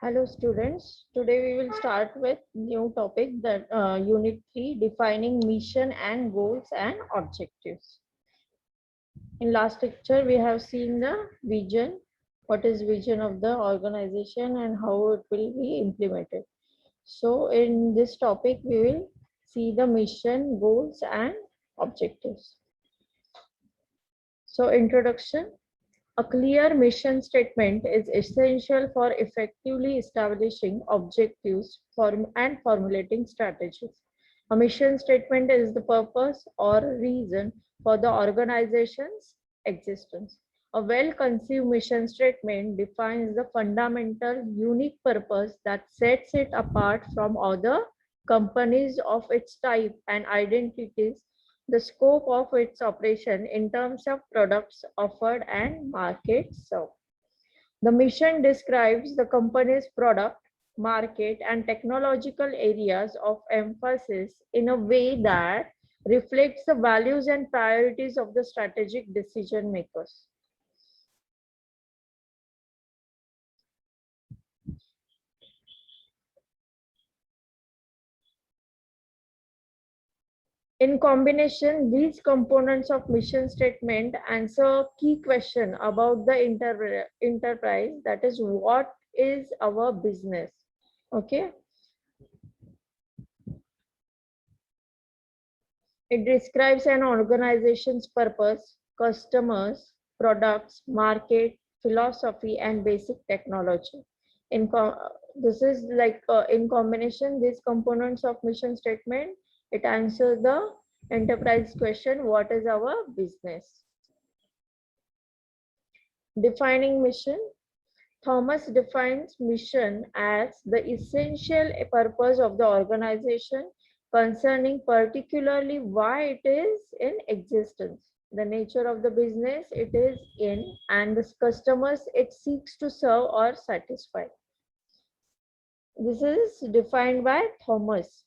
Hello students, today we will start with new topic that unit 3 defining mission and goals and objectives. In last lecture we have seen the vision, what is vision of the organization and how it will be implemented. So in this topic we will see the mission, goals and objectives. So introduction. A clear mission statement is essential for effectively establishing objectives and formulating strategies. A mission statement is the purpose or reason for the organization's existence. A well-conceived mission statement defines the fundamental, unique purpose that sets it apart from other companies of its type and identities the scope of its operation in terms of products offered and markets served. The mission describes the company's product, market, and technological areas of emphasis in a way that reflects the values and priorities of the strategic decision makers. In combination, these components of mission statement answer key question about the enterprise, that is, what is our business? Okay. It describes an organization's purpose, customers, products, market, philosophy, and basic technology. This is like in combination, these components of mission statement, it answers the enterprise question, what is our business? Defining mission. Thomas defines mission as the essential purpose of the organization concerning particularly why it is in existence, the nature of the business it is in, and the customers it seeks to serve or satisfy. This is defined by Thomas.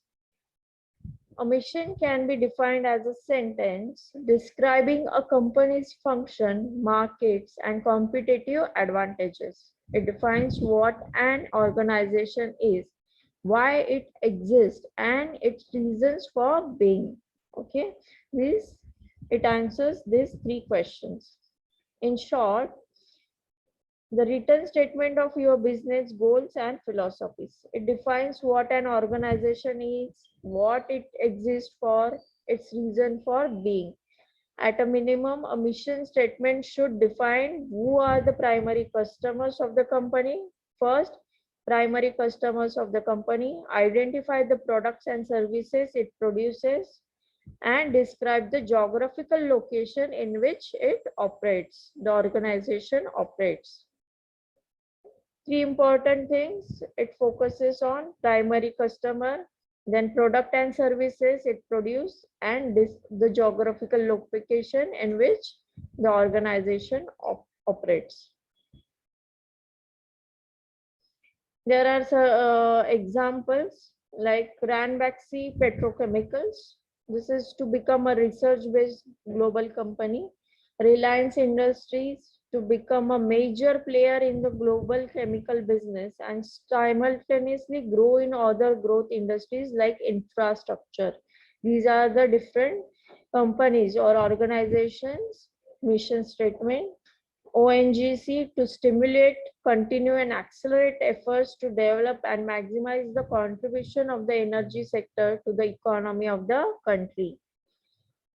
A mission can be defined as a sentence describing a company's function, markets, and competitive advantages. It defines what an organization is, why it exists, and its reasons for being. Okay, it answers these three questions. In short, the written statement of your business goals and philosophies. It defines what an organization is, what it exists for, its reason for being. At a minimum, a mission statement should define who are the primary customers of the company. First, primary customers of the company, identify the products and services it produces, and describe the geographical location in which it operates, the organization operates. Three important things. It focuses on primary customer, then product and services it produces, and the geographical location in which the organization operates. There are examples like Ranbaxy Petrochemicals. This is to become a research-based global company. Reliance Industries to become a major player in the global chemical business and simultaneously grow in other growth industries like infrastructure. These are the different companies or organizations mission statement. ONGC to stimulate, continue and accelerate efforts to develop and maximize the contribution of the energy sector to the economy of the country.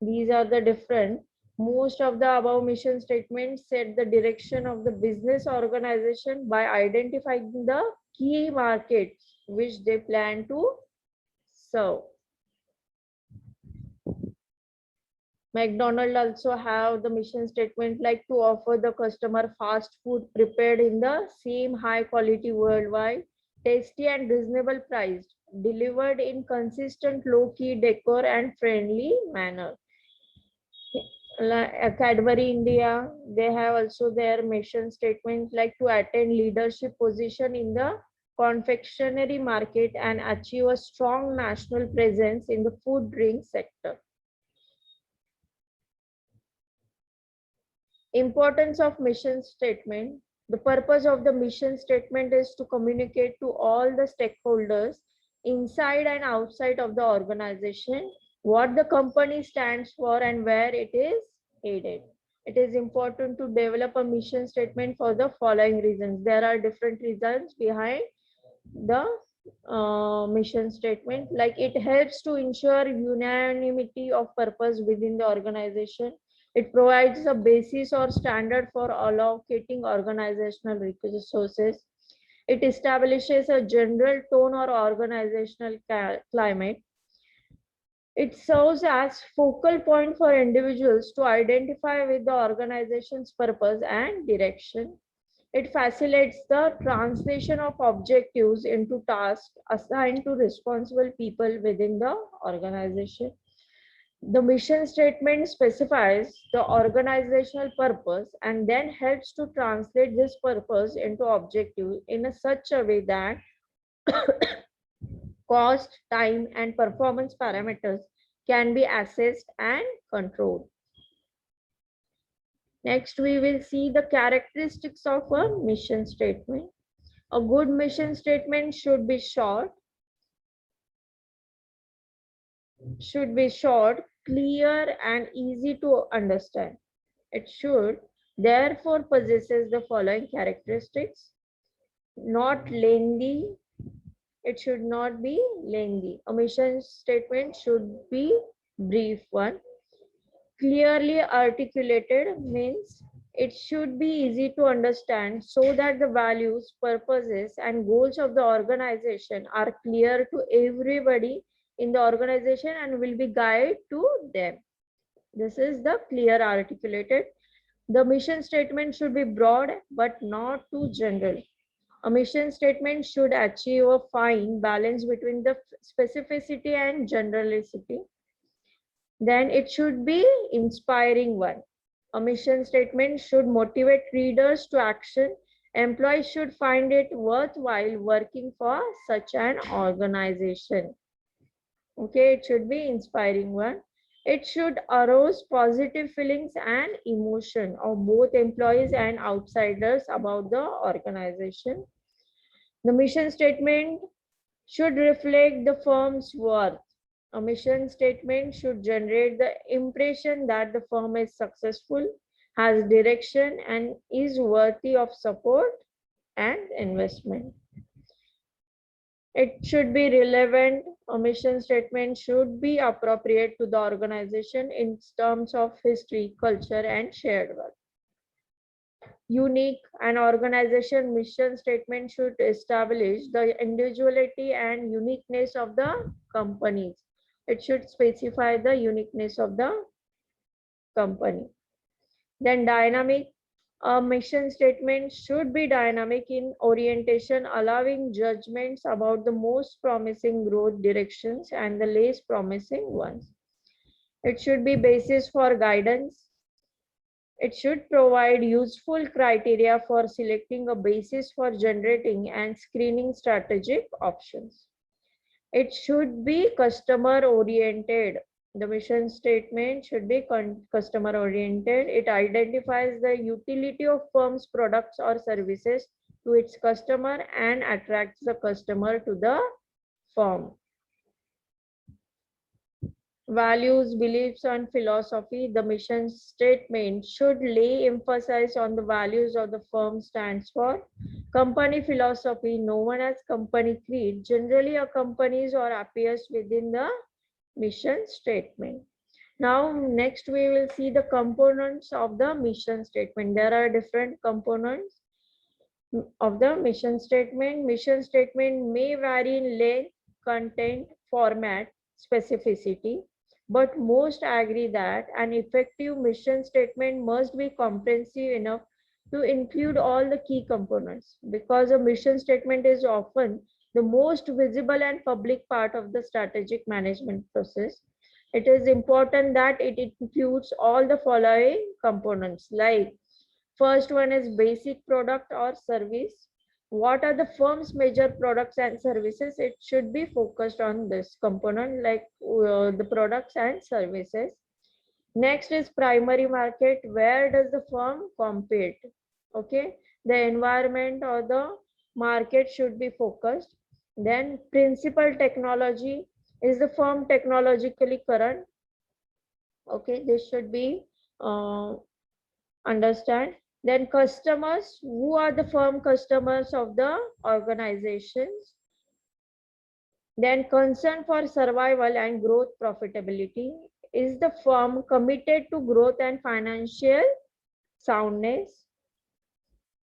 These are the different. Most of the above mission statements set the direction of the business organization by identifying the key markets which they plan to serve. McDonald's also have the mission statement like to offer the customer fast food prepared in the same high quality worldwide, tasty and reasonable priced, delivered in consistent low key decor and friendly manner. Cadbury India, they have also their mission statement like to attain leadership position in the confectionery market and achieve a strong national presence in the food drink sector. Importance of mission statement. The purpose of the mission statement is to communicate to all the stakeholders inside and outside of the organization what the company stands for and where it is headed. It is important to develop a mission statement for the following reasons. There are different reasons behind the mission statement, like it helps to ensure unanimity of purpose within the organization. It provides a basis or standard for allocating organizational resources. It establishes a general tone or organizational climate. It serves as focal point for individuals to identify with the organization's purpose and direction. It facilitates the translation of objectives into tasks assigned to responsible people within the organization. The mission statement specifies the organizational purpose and then helps to translate this purpose into objectives in such a way that cost, time, and performance parameters can be assessed and controlled. Next, we will see the characteristics of a mission statement. A good mission statement should be short, clear, and easy to understand. It should therefore possesses the following characteristics: not lengthy. It should not be lengthy. A mission statement should be brief one. Clearly articulated means it should be easy to understand so that the values, purposes, and goals of the organization are clear to everybody in the organization and will be guide to them. This is the clear articulated. The mission statement should be broad but not too general. A mission statement should achieve a fine balance between the specificity and generality. Then it should be inspiring one. A mission statement should motivate readers to action. Employees should find it worthwhile working for such an organization. Okay, it should be inspiring one. It should arouse positive feelings and emotion of both employees and outsiders about the organization. The mission statement should reflect the firm's worth. A mission statement should generate the impression that the firm is successful, has direction, and is worthy of support and investment. It should be relevant. A mission statement should be appropriate to the organization in terms of history, culture, and shared work. Unique. An organization mission statement should establish the individuality and uniqueness of the companies. It should specify the uniqueness of the company. Then dynamic. A mission statement should be dynamic in orientation, allowing judgments about the most promising growth directions and the less promising ones. It should be basis for guidance. It should provide useful criteria for selecting a basis for generating and screening strategic options. It should be customer oriented. The mission statement should be customer oriented. It identifies the utility of firm's products or services to its customer and attracts the customer to the firm. Values, beliefs, and philosophy. The mission statement should lay emphasis on the values of the firm stands for. Company philosophy, known as company creed, generally accompanies or appears within the mission statement. Now, next we will see the components of the mission statement. There are different components of the mission statement. Mission statement may vary in length, content, format, specificity, but most agree that an effective mission statement must be comprehensive enough to include all the key components, because a mission statement is often the most visible and public part of the strategic management process. It is important that it includes all the following components, like first one is basic product or service. What are the firm's major products and services? It should be focused on this component, like the products and services. Next is primary market. Where does the firm compete? Okay. the environment or the market should be focused. Then principal technology, is the firm technologically current? Okay, this should be understand. Then customers, who are the firm customers of the organizations? Then concern for survival and growth profitability, is the firm committed to growth and financial soundness?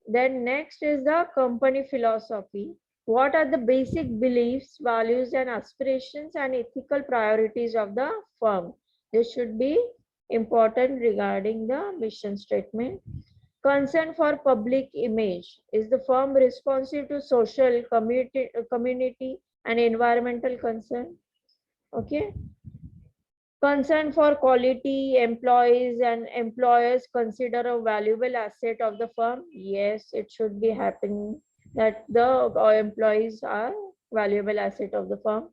Then next is the company philosophy. What are the basic beliefs, values, and aspirations and ethical priorities of the firm? This should be important regarding the mission statement. Concern for public image. Is the firm responsive to social, community and environmental concern? Okay. Concern for quality, employees and employers consider a valuable asset of the firm. Yes, it should be happening that the employees are valuable asset of the firm.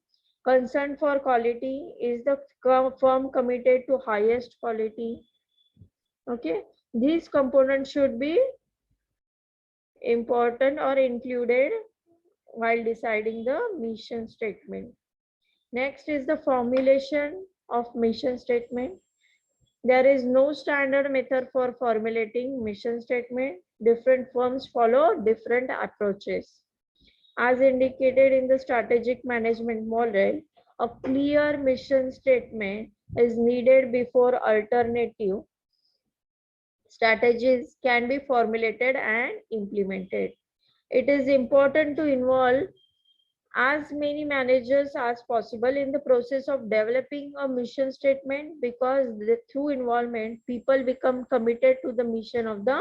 Concern for quality, is the firm committed to highest quality? Okay, these components should be important or included while deciding the mission statement. Next is the formulation of mission statement. There is no standard method for formulating mission statement. Different firms follow different approaches. As indicated in the strategic management model, a clear mission statement is needed before alternative strategies can be formulated and implemented. It is important to involve as many managers as possible in the process of developing a mission statement, because through involvement, people become committed to the mission of the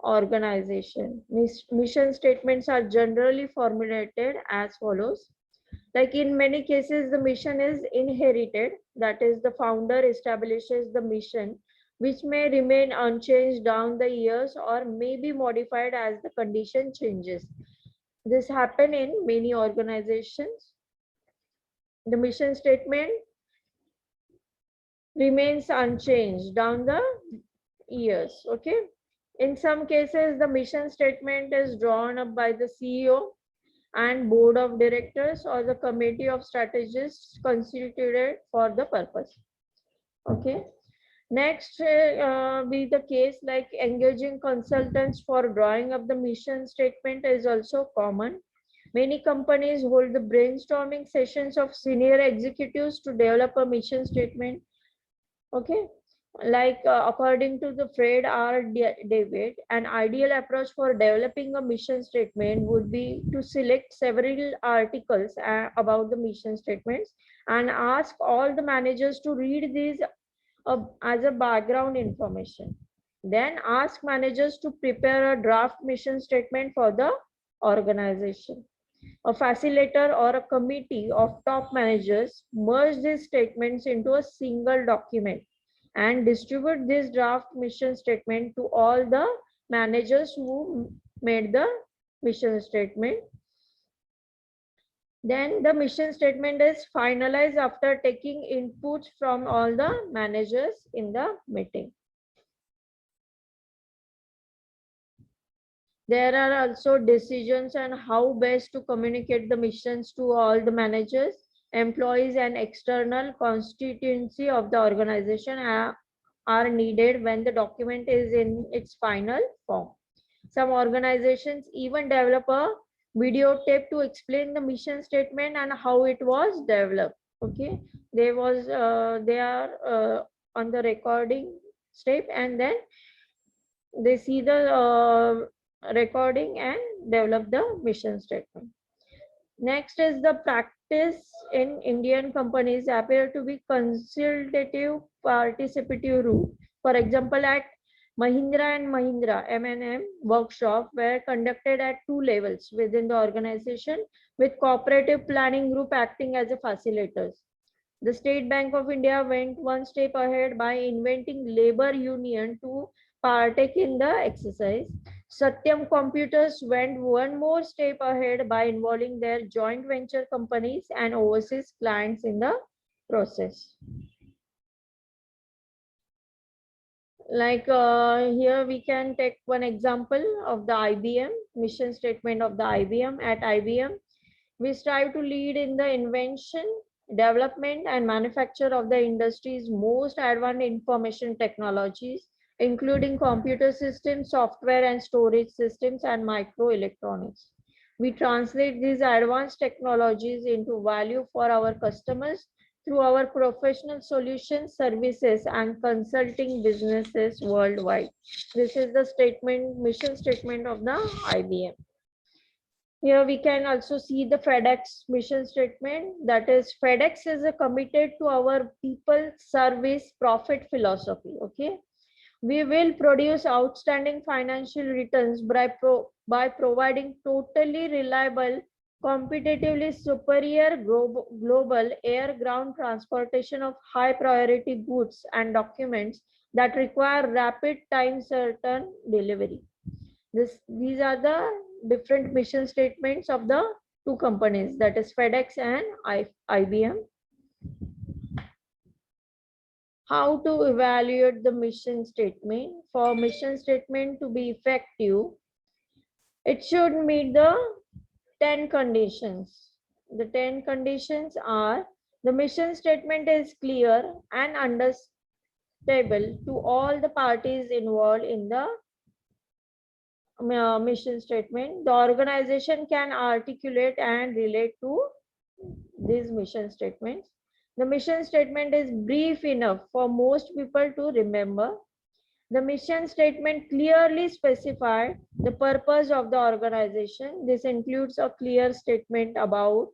organization. Mission statements are generally formulated as follows. Like in many cases, the mission is inherited, that is, the founder establishes the mission, which may remain unchanged down the years or may be modified as the condition changes. This happen in many organizations. The mission statement remains unchanged down the years. Okay. In some cases, the mission statement is drawn up by the CEO and board of directors or the committee of strategists constituted for the purpose. Okay. Next be the case like engaging consultants for drawing up the mission statement is also common. Many companies hold the brainstorming sessions of senior executives to develop a mission statement. Okay, like according to the Fred R. David, an ideal approach for developing a mission statement would be to select several articles about the mission statements and ask all the managers to read these as a background information. Then ask managers to prepare a draft mission statement for the organization. A facilitator or a committee of top managers merge these statements into a single document and distribute this draft mission statement to all the managers who made the mission statement. Then the mission statement is finalized after taking inputs from all the managers in the meeting. There are also decisions on how best to communicate the missions to all the managers, employees, and external constituency of the organization are needed when the document is in its final form. Some organizations even develop a videotape to explain the mission statement and how it was developed. Okay, they are on the recording step, and then they see the recording and develop the mission statement. Next is the practice in Indian companies appear to be consultative participative route. For example, at Mahindra and Mahindra M&M workshop were conducted at two levels within the organization, with cooperative planning group acting as a facilitators. The State Bank of India went one step ahead by inventing labor union to partake in the exercise. Satyam Computers went one more step ahead by involving their joint venture companies and overseas clients in the process. Like here we can take one example of the IBM mission statement of the IBM. At IBM, we strive to lead in the invention, development, and manufacture of the industry's most advanced information technologies, including computer systems, software and storage systems, and microelectronics. We translate these advanced technologies into value for our customers through our professional solutions, services, and consulting businesses worldwide. This is the mission statement of the IBM. Here we can also see the FedEx mission statement. That is, FedEx is a committed to our people, service, profit philosophy. Okay, we will produce outstanding financial returns by providing totally reliable, competitively superior global air-ground transportation of high priority goods and documents that require rapid time certain delivery. These are the different mission statements of the two companies, that is FedEx and IBM. How to evaluate the mission statement? For mission statement to be effective, it should meet the 10 conditions. The 10 conditions are: the mission statement is clear and understandable to all the parties involved in the mission statement. The organization can articulate and relate to these mission statements. The mission statement is brief enough for most people to remember. The mission statement clearly specifies the purpose of the organization. This includes a clear statement about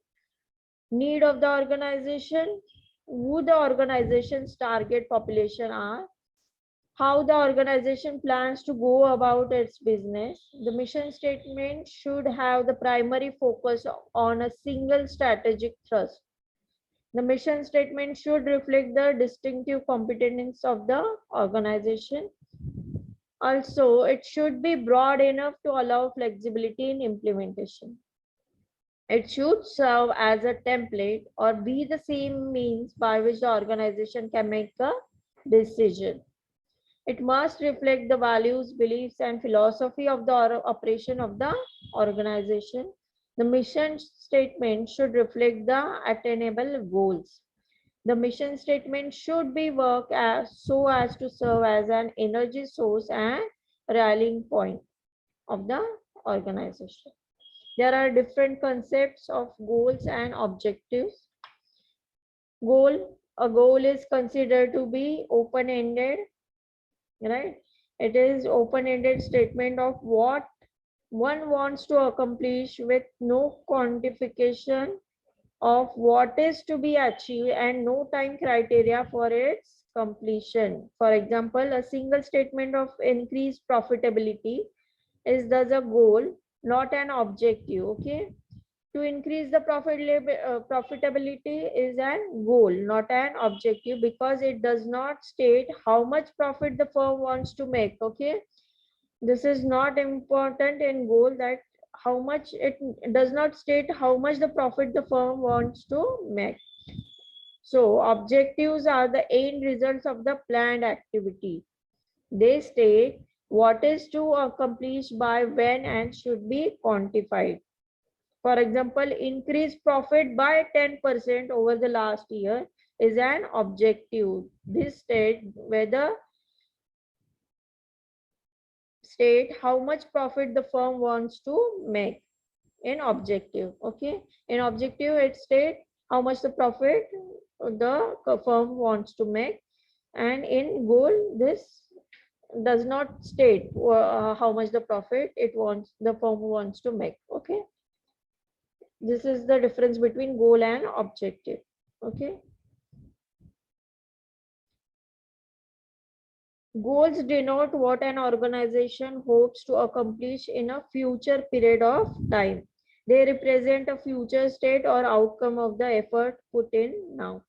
need of the organization, who the organization's target population are, how the organization plans to go about its business. The mission statement should have the primary focus on a single strategic thrust. The mission statement should reflect the distinctive competence of the organization. Also, it should be broad enough to allow flexibility in implementation. It should serve as a template or be the same means by which the organization can make a decision. It must reflect the values, beliefs, and philosophy of the operation of the organization. The mission statement should reflect the attainable goals. The mission statement should be worked so as to serve as an energy source and rallying point of the organization. There are different concepts of goals and objectives. A goal is considered to be open-ended, right? It is open-ended statement of what one wants to accomplish with no quantification of what is to be achieved and no time criteria for its completion. For example, a single statement of increased profitability is thus a goal, not an objective. Okay, to increase the profitability is a goal, not an objective, because it does not state how much profit the firm wants to make. Okay, this is not important in goal, that how much, it does not state how much the profit the firm wants to make. So objectives are the end results of the planned activity. They state what is to accomplish by when and should be quantified. For example, increase profit by 10% over the last year is an objective. This state how much profit the firm wants to make in objective. Okay, in objective it state how much the profit the firm wants to make, and in goal this does not state how much the profit the firm wants to make. Okay, this is the difference between goal and objective. Okay, goals denote what an organization hopes to accomplish in a future period of time. They represent a future state or outcome of the effort put in now.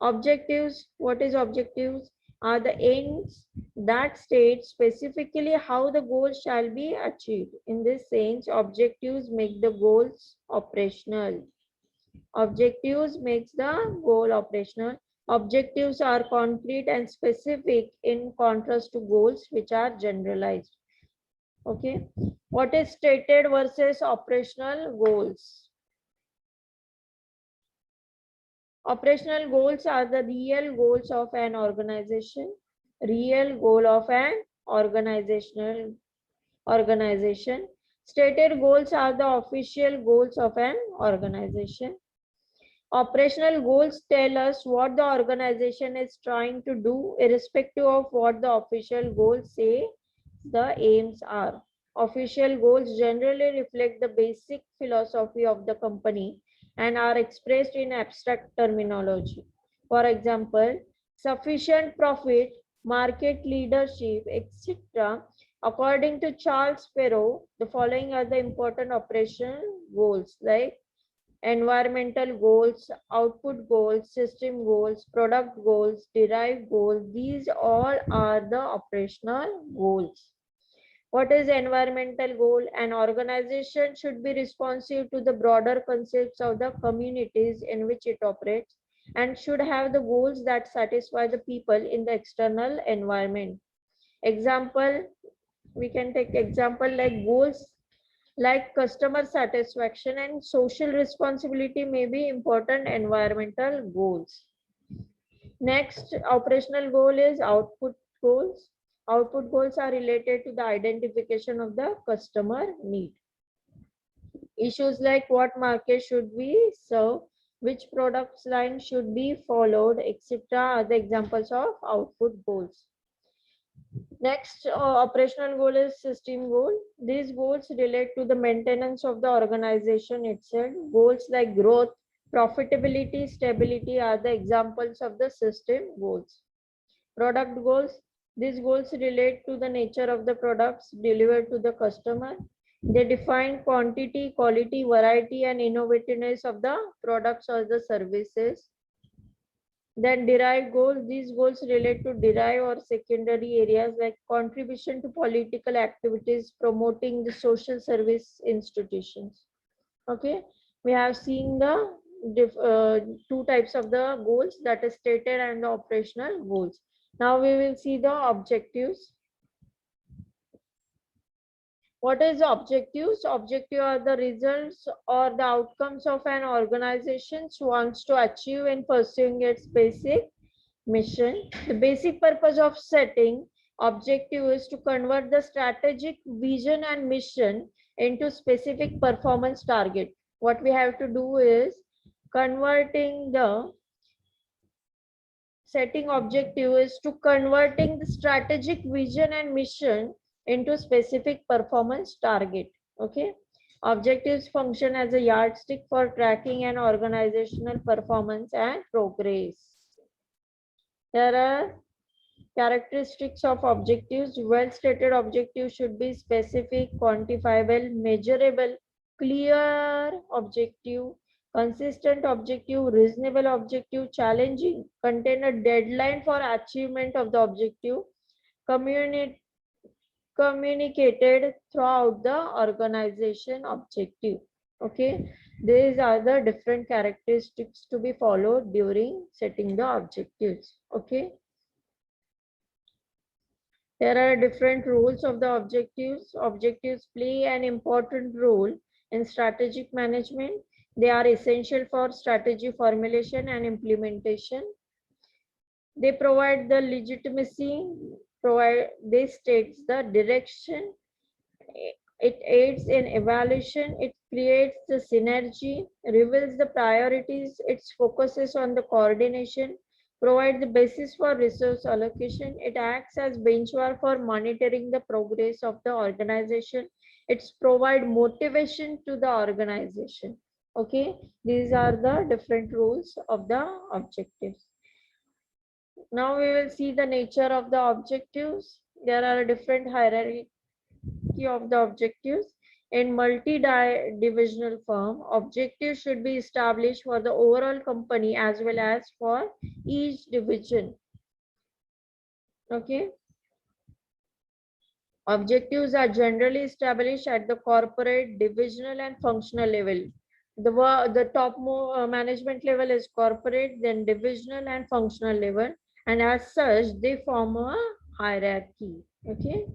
Objectives, what is objectives? Are the aims that state specifically how the goal shall be achieved. In this sense, objectives make the goals operational. Objectives makes the goal operational. Objectives are concrete and specific in contrast to goals which are generalized. Okay. What is stated versus operational goals? Operational goals are the real goals of an organization. Real goal of an organizational organization. Stated goals are the official goals of an organization. Operational goals tell us what the organization is trying to do, irrespective of what the official goals say the aims are. Official goals generally reflect the basic philosophy of the company and are expressed in abstract terminology. For example, sufficient profit, market leadership, etc. According to Charles Perrow, the following are the important operational goals like environmental goals, output goals, system goals, product goals, derived goals. These all are the operational goals. What is environmental goal? An organization should be responsive to the broader concepts of the communities in which it operates and should have the goals that satisfy the people in the external environment. Example, we can take example like goals like customer satisfaction and social responsibility may be important environmental goals. Next, operational goal is output goals. Output goals are related to the identification of the customer need. Issues like what market should we serve, which products line should be followed, etc. are the examples of output goals. Next, operational goal is system goal. These goals relate to the maintenance of the organization itself. Goals like growth, profitability, stability are the examples of the system goals. Product goals. These goals relate to the nature of the products delivered to the customer. They define quantity, quality, variety, and innovativeness of the products or the services. Then derived goals. These goals relate to derived or secondary areas like contribution to political activities, promoting the social service institutions. Okay, we have seen the two types of the goals, that is stated and the operational goals. Now we will see the objectives. What is the objectives? Objective are the results or the outcomes of an organization wants to achieve in pursuing its basic mission. The basic purpose of setting objective is to convert the strategic vision and mission into specific performance target. What we have to do is converting the setting objective is to converting the strategic vision and mission into specific performance target. Okay, objectives function as a yardstick for tracking an organizational performance and progress. There are characteristics of objectives. Well stated objectives should be specific, quantifiable, measurable, clear objective, consistent objective, reasonable objective, challenging, contain a deadline for achievement of the objective, communicated throughout the organization objective. Okay, these are the different characteristics to be followed during setting the objectives. Okay, there are different roles of the objectives. Objectives play an important role in strategic management. They are essential for strategy formulation and implementation. They provide the legitimacy, they states the direction, it aids in evaluation, it creates the synergy, reveals the priorities, it focuses on the coordination, provide the basis for resource allocation, it acts as benchmark for monitoring the progress of the organization, it's provide motivation to the organization. Okay, these are the different roles of the objectives. Now we will see the nature of the objectives. There are different hierarchy of the objectives. In multi-divisional firm, objectives should be established for the overall company as well as for each division. Okay. Objectives are generally established at the corporate, divisional, and functional level. The top management level is corporate, then divisional and functional level, and as such they form a hierarchy. Okay,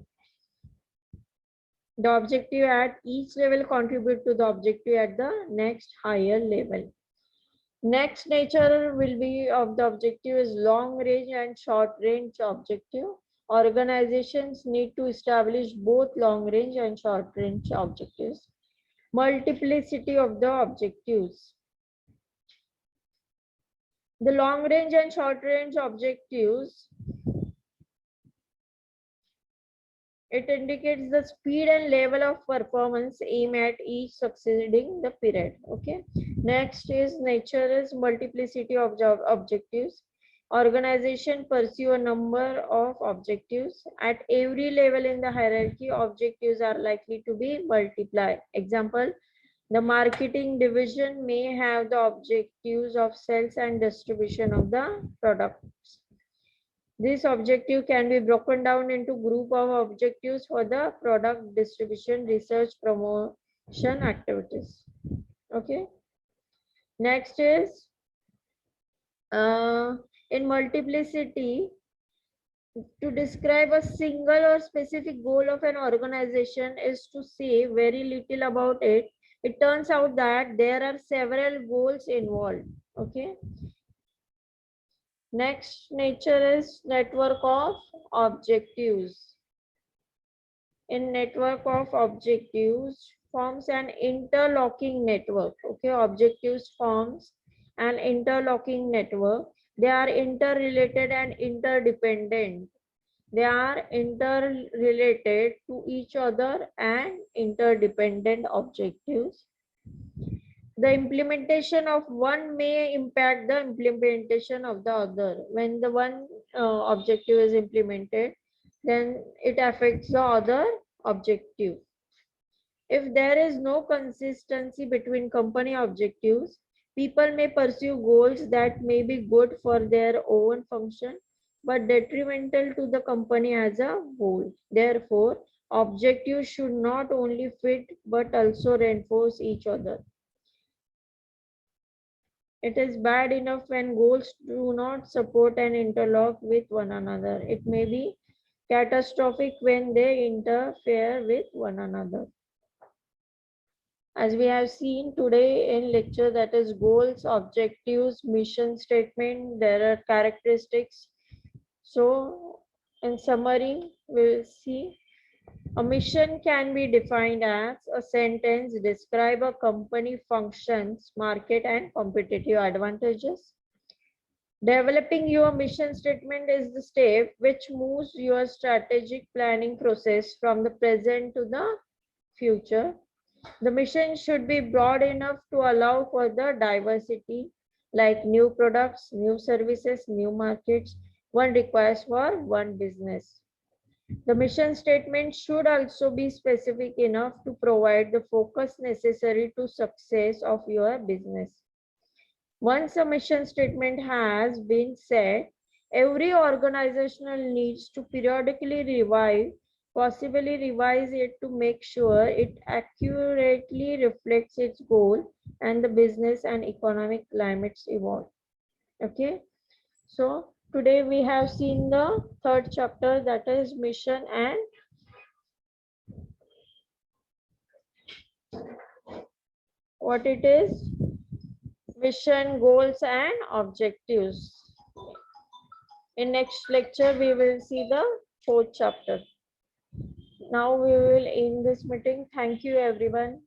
the objective at each level contribute to the objective at the next higher level. Next nature will be of the objective is long range and short range objective. Organizations need to establish both long range and short range objectives. Multiplicity of the objectives. The long range and short range objectives, it indicates the speed and level of performance aim at each succeeding the period. Okay. Next is nature is multiplicity of job objectives. Organization pursue a number of objectives. At every level in the hierarchy, objectives are likely to be multiplied. Example, the marketing division may have the objectives of sales and distribution of the products. This objective can be broken down into group of objectives for the product distribution, research, promotion activities. Okay. Next is in multiplicity, to describe a single or specific goal of an organization is to say very little about it. It turns out that there are several goals involved. Okay. Next nature is network of objectives. In network of objectives forms an interlocking network. Okay, objectives forms an interlocking network. They are interrelated and interdependent. They are interrelated to each other and interdependent objectives. The implementation of one may impact the implementation of the other. When the one objective is implemented, then it affects the other objective. If there is no consistency between company objectives, people may pursue goals that may be good for their own function but detrimental to the company as a whole. Therefore, objectives should not only fit but also reinforce each other. It is bad enough when goals do not support and interlock with one another. It may be catastrophic when they interfere with one another. As we have seen today in lecture, that is goals, objectives, mission statement, there are characteristics. So in summary, we'll see a mission can be defined as a sentence describe a company functions, market and competitive advantages. Developing your mission statement is the step which moves your strategic planning process from the present to the future. The mission should be broad enough to allow for the diversity, like new products, new services, new markets one requires for one business. The mission statement should also be specific enough to provide the focus necessary to success of your business. Once a mission statement has been set, every organizational needs to periodically possibly revise it to make sure it accurately reflects its goal and the business and economic climates evolve. Okay, so today we have seen the third chapter, that is mission and what it is, mission, goals and objectives. In next lecture we will see the fourth chapter. Now we will end this meeting. Thank you everyone.